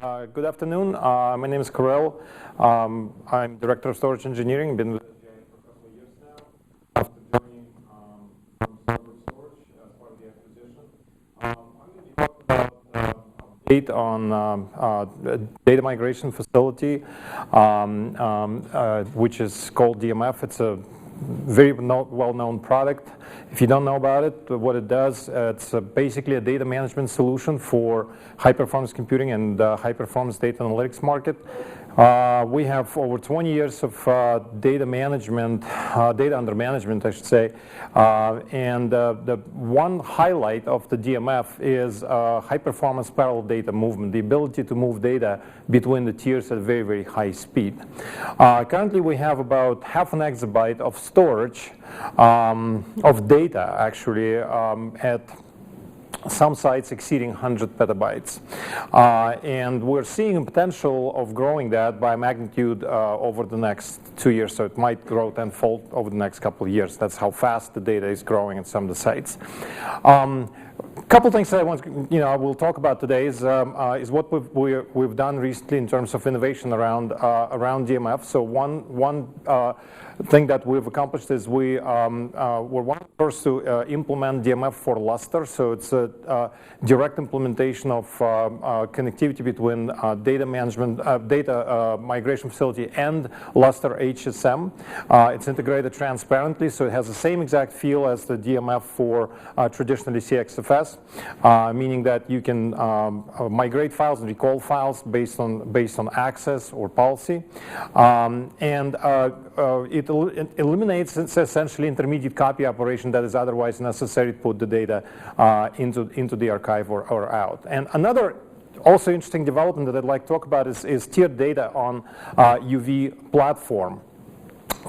Good afternoon. My name is Kirill. I'm Director of Storage Engineering. Been with SGI for a couple of years now. After joining from server storage as part of the acquisition, I'm going to talk about update on data migration facility, which is called DMF. It's a very well-known product. If you don't know about it, what it does, it's basically a data management solution for high-performance computing and high-performance data analytics market. We have over 20 years of data management, data under management, I should say. And the one highlight of the DMF is high-performance parallel data movement, the ability to move data between the tiers at very, very high speed. Currently, we have about half an exabyte of storage of data, actually, at some sites exceeding 100 petabytes. And we're seeing a potential of growing that by magnitude over the next 2 years. So it might grow tenfold over the next couple of years. That's how fast the data is growing at some of the sites. A couple things that we'll talk about today is what we've done recently in terms of innovation around DMF. So one thing that we've accomplished is we're one of the first to implement DMF for Lustre. So it's a direct implementation of connectivity between data migration facility and Lustre HSM. It's integrated transparently, so it has the same exact feel as the DMF for traditionally CXFS, meaning that you can migrate files and recall files based on access or policy, and it eliminates essentially intermediate copy operation that is otherwise necessary to put the data into the archive or out. And another also interesting development that I'd like to talk about is tiered data on UV platform.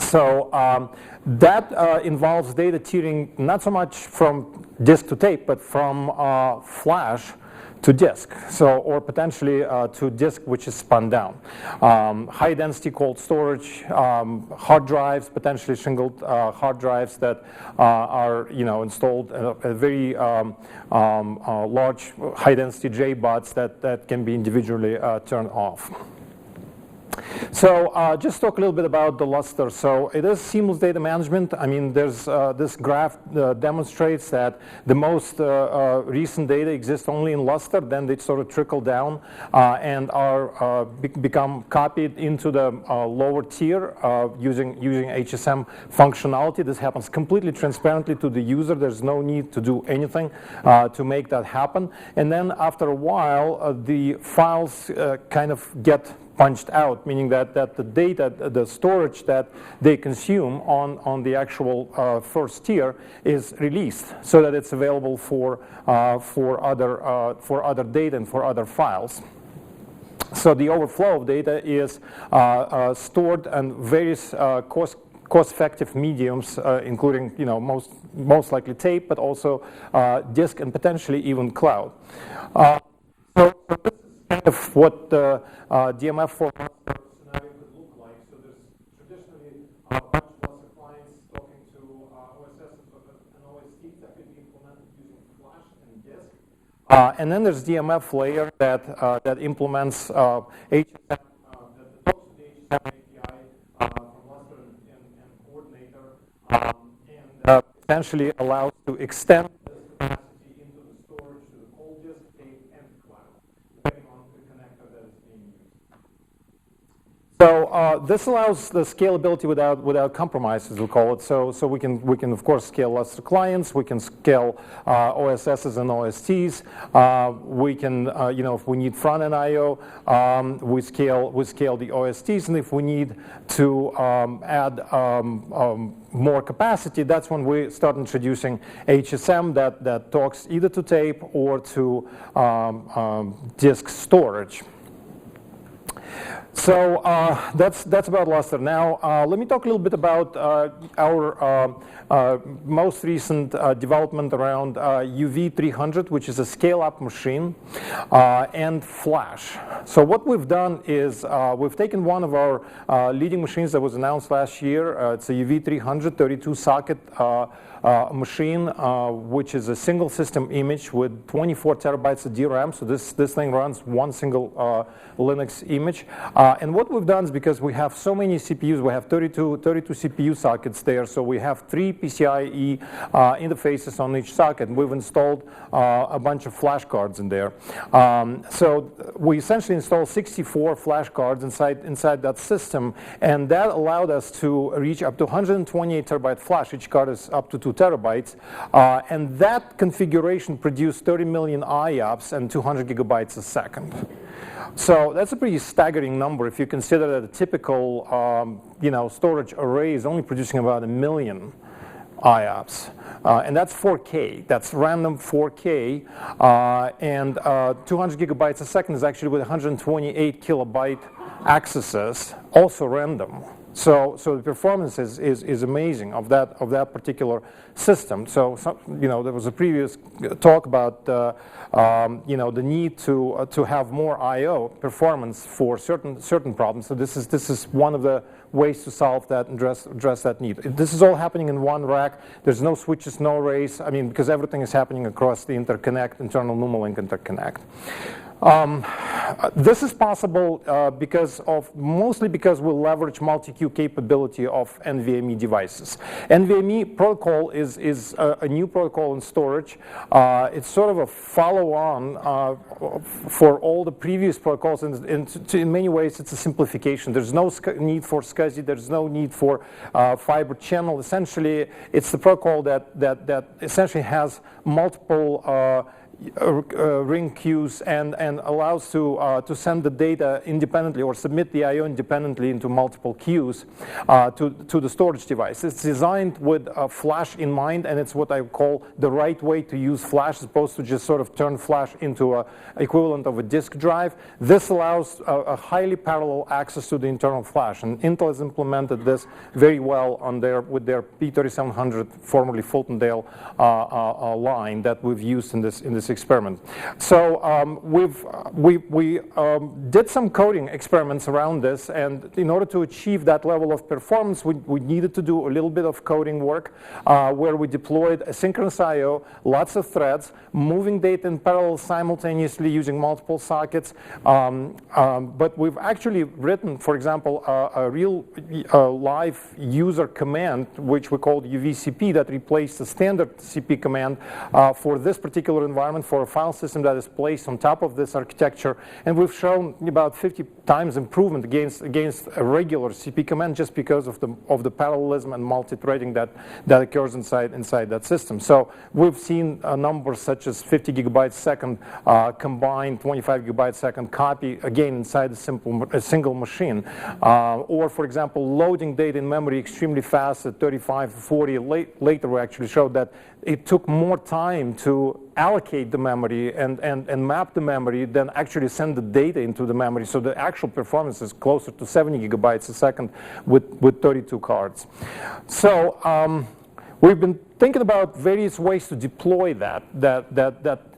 So that involves data tiering not so much from disk to tape, but from flash to disk, or potentially to disk which is spun down. High density cold storage, hard drives, potentially shingled hard drives that are installed a very large high density JBODs that can be individually turned off. So just talk a little bit about the Lustre. So it is seamless data management. I mean, there's this graph demonstrates that the most recent data exists only in Lustre. Then they sort of trickle down and are become copied into the lower tier using HSM functionality. This happens completely transparently to the user. There's no need to do anything to make that happen. And then after a while, the files kind of get punched out, meaning that the data, the storage that they consume on the actual first tier is released, so that it's available for other data and for other files. So the overflow of data is stored on various cost-effective mediums, including most likely tape, but also disk and potentially even cloud. So this is kind of what the DMF for Lustre scenario could look like. So there's traditionally a bunch of Lustre clients talking to OSS and OSTs that could be implemented using flash and disk. And then there's DMF layer that implements HSM, that talks to the HSM API from Lustre and Coordinator, and essentially allows to extend this capacity into the storage to the cold disk, tape, and cloud, depending on the connector that is being used. So this allows the scalability without compromise, as we call it. So we can of course scale Lustre clients. We can scale OSSs and OSTs. We can if we need front end I/O, we scale the OSTs, and if we need to add more capacity, that's when we start introducing HSM that talks either to tape or to disk storage. So that's about Lustre. Now let me talk a little bit about our most recent development around UV300, which is a scale-up machine, and flash. So what we've done is we've taken one of our leading machines that was announced last year. It's a UV300 32 socket machine, which is a single system image with 24 terabytes of DRAM. So this thing runs one single Linux image. And what we've done is, because we have so many CPUs, we have 32 CPU sockets there, so we have 3 PCIe interfaces on each socket. We've installed a bunch of flash cards in there. So we essentially installed 64 flash cards inside that system, and that allowed us to reach up to 128 terabyte flash. Each card is up to 2 terabytes. And that configuration produced 30 million IOPS and 200 gigabytes a second. So that's a pretty staggering number if you consider that a typical storage array is only producing about 1 million IOPS. And that's 4K. That's random 4K. And 200 gigabytes a second is actually with 128 kilobyte accesses, also random. So the performance is amazing of that particular system. So there was a previous talk about the need to have more I/O performance for certain problems. So this is one of the ways to solve that and address that need. This is all happening in one rack. There's no switches, no arrays. I mean, because everything is happening across the interconnect, internal NUMA link interconnect. This is possible mostly because we leverage multi-queue capability of NVMe devices. NVMe protocol is a new protocol in storage. It's sort of a follow-on for all the previous protocols, and in many ways it's a simplification. There's no need for SCSI, there's no need for fiber channel. Essentially, it's the protocol that essentially has multiple ring queues and allows to send the data independently or submit the I/O independently into multiple queues to the storage device. It's designed with flash in mind, and it's what I call the right way to use flash, as opposed to just sort of turn flash into a equivalent of a disk drive. This allows a highly parallel access to the internal flash, and Intel has implemented this very well with their P3700, formerly Fultondale line that we've used in this experiment. So we did some coding experiments around this, and in order to achieve that level of performance, we needed to do a little bit of coding work where we deployed asynchronous I/O, lots of threads, moving data in parallel simultaneously using multiple sockets. But we've actually written, for example, a real live user command, which we called UVCP, that replaced the standard CP command for this particular environment, for a file system that is placed on top of this architecture. And we've shown about 50 times improvement against a regular CP command, just because of the parallelism and multi-threading that occurs inside that system. So we've seen numbers such as 50 gigabytes a second combined, 25 gigabytes a second copy, again inside a single machine. Or, for example, loading data in memory extremely fast at 35 to 40. Later we actually showed that it took more time to allocate the memory and map the memory than actually send the data into the memory. So the actual performance is closer to 70 gigabytes a second with 32 cards. So we've been thinking about various ways to deploy that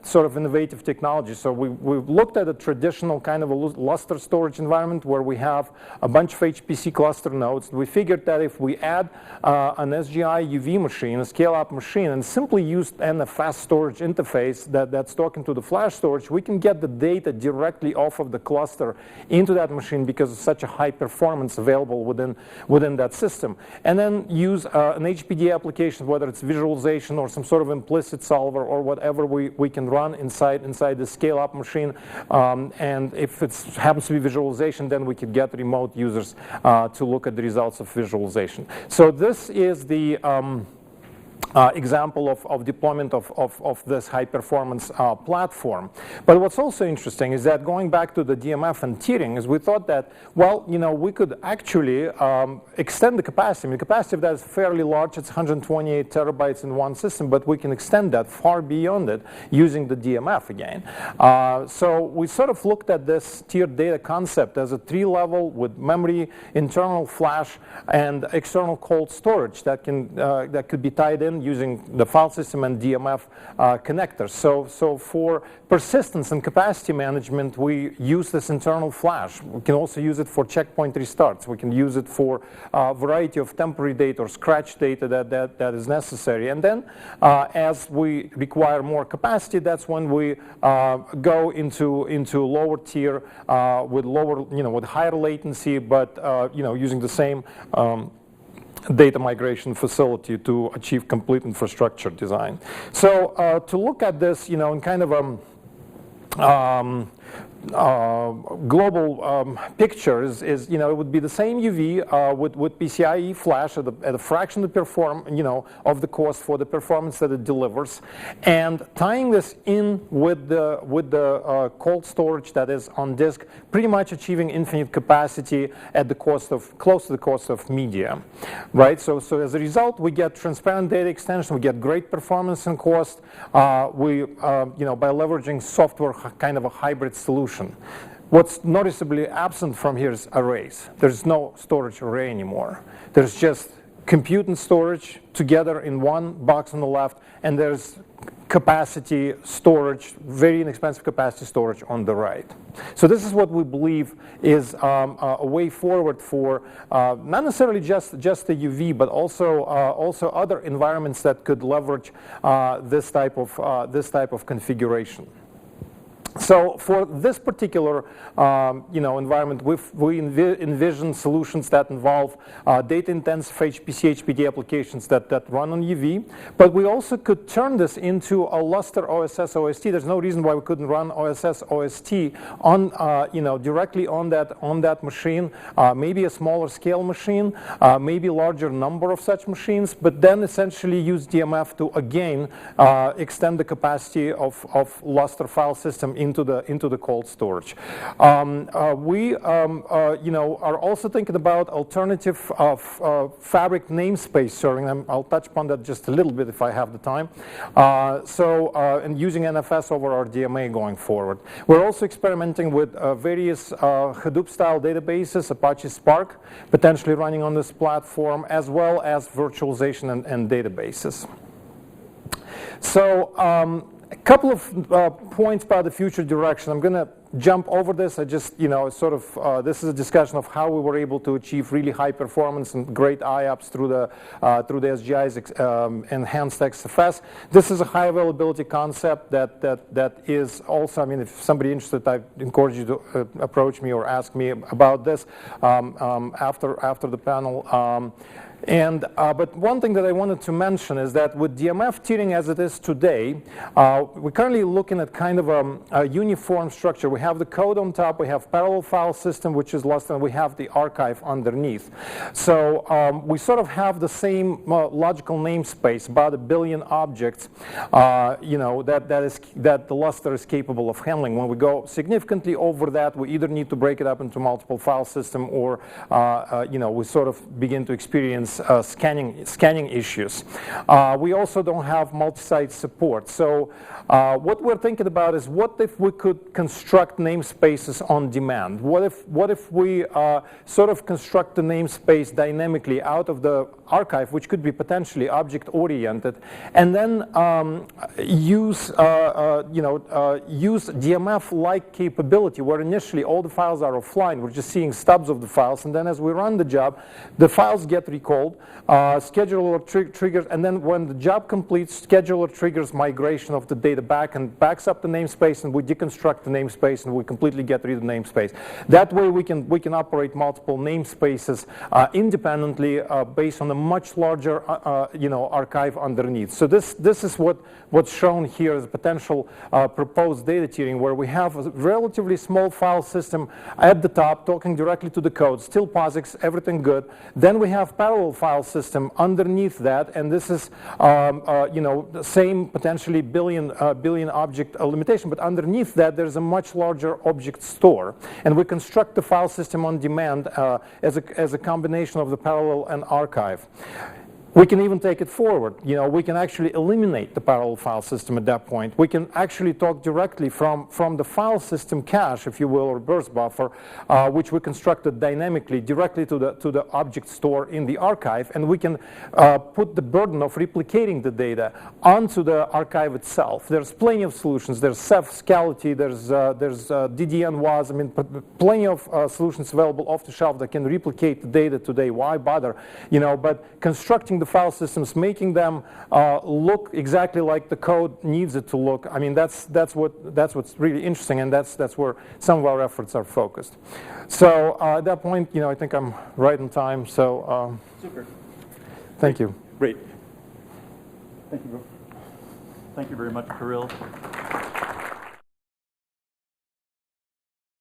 sort of innovative technology. So we've looked at a traditional kind of a Lustre storage environment where we have a bunch of HPC cluster nodes. We figured that if we add an SGI UV machine, a scale-up machine, and simply use a fast storage interface that's talking to the flash storage, we can get the data directly off of the cluster into that machine because of such a high performance available within that system. And then use an HPDA application, whether it's visualization or some sort of implicit solver or whatever we can run inside the scale-up machine. And if it happens to be visualization, then we could get remote users to look at the results of visualization. So this is the example of deployment of this high-performance platform. But what's also interesting is that, going back to the DMF and tiering, is we thought that, well, we could actually extend the capacity. I mean, the capacity of that is fairly large. It's 128 terabytes in one system, but we can extend that far beyond it using the DMF again. So we sort of looked at this tiered data concept as a tree-level with memory, internal flash, and external cold storage that could be tied in using the file system and DMF connectors. So for persistence and capacity management, we use this internal flash. We can also use it for checkpoint restarts. We can use it for a variety of temporary data or scratch data that is necessary. And then as we require more capacity, that's when we go into lower tier with lower, with higher latency, but using the same data migration facility to achieve complete infrastructure design. So to look at this, in kind of global picture is it would be the same UV with PCIe flash at a fraction of the of the cost for the performance that it delivers, and tying this in with the cold storage that is on disk, pretty much achieving infinite capacity at the cost of close to the cost of media, right? So as a result, we get transparent data extension, we get great performance and cost. We by leveraging software, kind of a hybrid solution. What's noticeably absent from here is arrays. There's no storage array anymore. There's just compute and storage together in one box on the left, and there's capacity storage, very inexpensive capacity storage on the right. So this is what we believe is a way forward for not necessarily just the UV, but also other environments that could leverage this type of configuration. So for this particular environment, we envision solutions that involve data-intensive HPC, HPDA applications that run on UV, but we also could turn this into a Lustre OSS OST. There's no reason why we couldn't run OSS OST on directly on that machine, maybe a smaller scale machine, maybe larger number of such machines, but then essentially use DMF to again extend the capacity of Lustre file system into the cold storage. We are also thinking about alternative fabric namespace serving. I'll touch upon that just a little bit if I have the time. And using NFS over our DMA going forward. We're also experimenting with various Hadoop-style databases, Apache Spark, potentially running on this platform, as well as virtualization and databases. So a couple of points about the future direction. I'm going to jump over this. I just, this is a discussion of how we were able to achieve really high performance and great IOPS through the SGI's enhanced XFS. This is a high availability concept that is also, if somebody interested, I encourage you to approach me or ask me about this after the panel. But one thing that I wanted to mention is that with DMF tiering as it is today, we're currently looking at kind of a uniform structure. We have the code on top, we have parallel file system, which is Lustre, and we have the archive underneath. So we sort of have the same logical namespace, about 1 billion objects, that the Lustre is capable of handling. When we go significantly over that, we either need to break it up into multiple file system, or we sort of begin to experience scanning issues. We also don't have multi-site support. So what we're thinking about is, what if we could construct namespaces on demand? What if we sort of construct the namespace dynamically out of the archive, which could be potentially object-oriented, and then use DMF-like capability, where initially all the files are offline. We're just seeing stubs of the files, and then as we run the job, the files get recalled. Scheduler triggers, and then when the job completes, scheduler triggers migration of the data back and backs up the namespace, and we deconstruct the namespace, and we completely get rid of the namespace. That way we can operate multiple namespaces independently based on a much larger archive underneath. So this is what's shown here as potential proposed data tiering, where we have a relatively small file system at the top talking directly to the code, still POSIX, everything good. Then we have parallel file system underneath that, and this is the same potentially billion object limitation, but underneath that there's a much larger object store, and we construct the file system on demand as a combination of the parallel and archive. We can even take it forward. We can actually eliminate the parallel file system at that point. We can actually talk directly from the file system cache, if you will, or burst buffer, which we constructed dynamically directly to the object store in the archive, and we can put the burden of replicating the data onto the archive itself. There's plenty of solutions. There's Ceph, Scalability, there's DDN WAS. I mean, plenty of solutions available off the shelf that can replicate the data today. Why bother? But constructing the file systems, making them look exactly like the code needs it to look. I mean, that's what's really interesting, and that's where some of our efforts are focused. So at that point, I think I'm right on time. So super. Thank you. Great. Thank you. Thank you very much, Kirill.